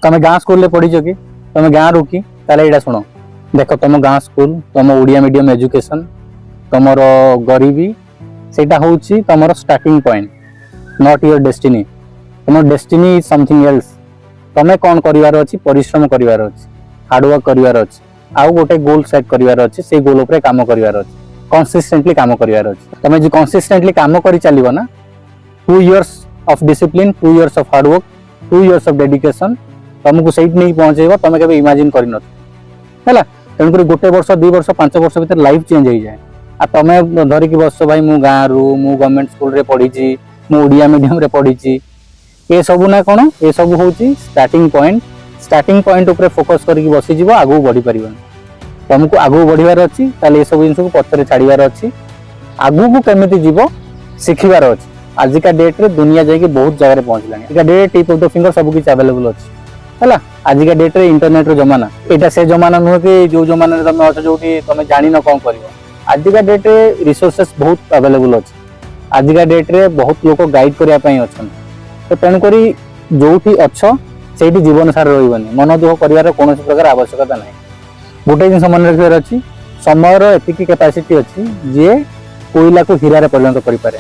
तुम गाँ स्कूल पढ़ीच कि तुम गाँ रू कि यहाँ शुण देख तुम गाँ स्कूल तुम ओडिया मीडियम एजुकेशन तुम गरीबी से तुम starting point not your destiny तुम डेस्टिनी इज समथिंग एल्स तुम्हें कौन करार अच्छी परिश्रम करार अच्छी हार्डवर्क करार अच्छी आउ गोटे गोल सेट करार अच्छी से गोल उपर काम करार अच्छी कंसिस्टेंटली काम करार अच्छी तुम जो कंसिस्टेंटली काम कर चलो ना 2 years of discipline 2 years of hard work 2 years of dedication तुमको सही नहीं पहुंचे तुम के इमेजिन कर तेणुक गोटे वर्ष 2 वर्ष 5 वर्ष भर लाइफ चेंज हो जाए आ तुम धरिकी बस भाई मु गाँव रू मु गवर्नमेंट स्कूल रे पढ़ी मु ओडिया मीडियम रे पढ़ी ये सबू ना कौन ये सब हूँ स्टार्टिंग पॉइंट उपर फोकस करके बसीज आगू बढ़ी पार तुमको आगू बढ़िबार अच्छी ये सब जिन को पछरे छाड़बार अच्छी आगू को केमिति जीव शिखिबार अच्छी आजिका डेट रे दुनिया जाइए बहुत जगह पहुंचला डेट टिप ऑफ द फिंगर सब किसी अवेलेबल अच्छी है आजिका डेट रे इंटरनेट रो जमाना यहाँ से जमाना नुह कि जो जमाना तुम अच्छे जो तुम जान कौन कर आजिका डेट रे रिसोर्सेस बहुत अवेलेबल अच्छी आजिका डेट रे बहुत लोग गाइड करने अच्छा तो तेणुक जो अच्छ से जीवन सारा रही मन दुख कर कौन प्रकार आवश्यकता ना गोटे जिन मन रखार अच्छी समय एतिकी कैपेसिटी अच्छी जे कोईला को हीरा परिणत करें।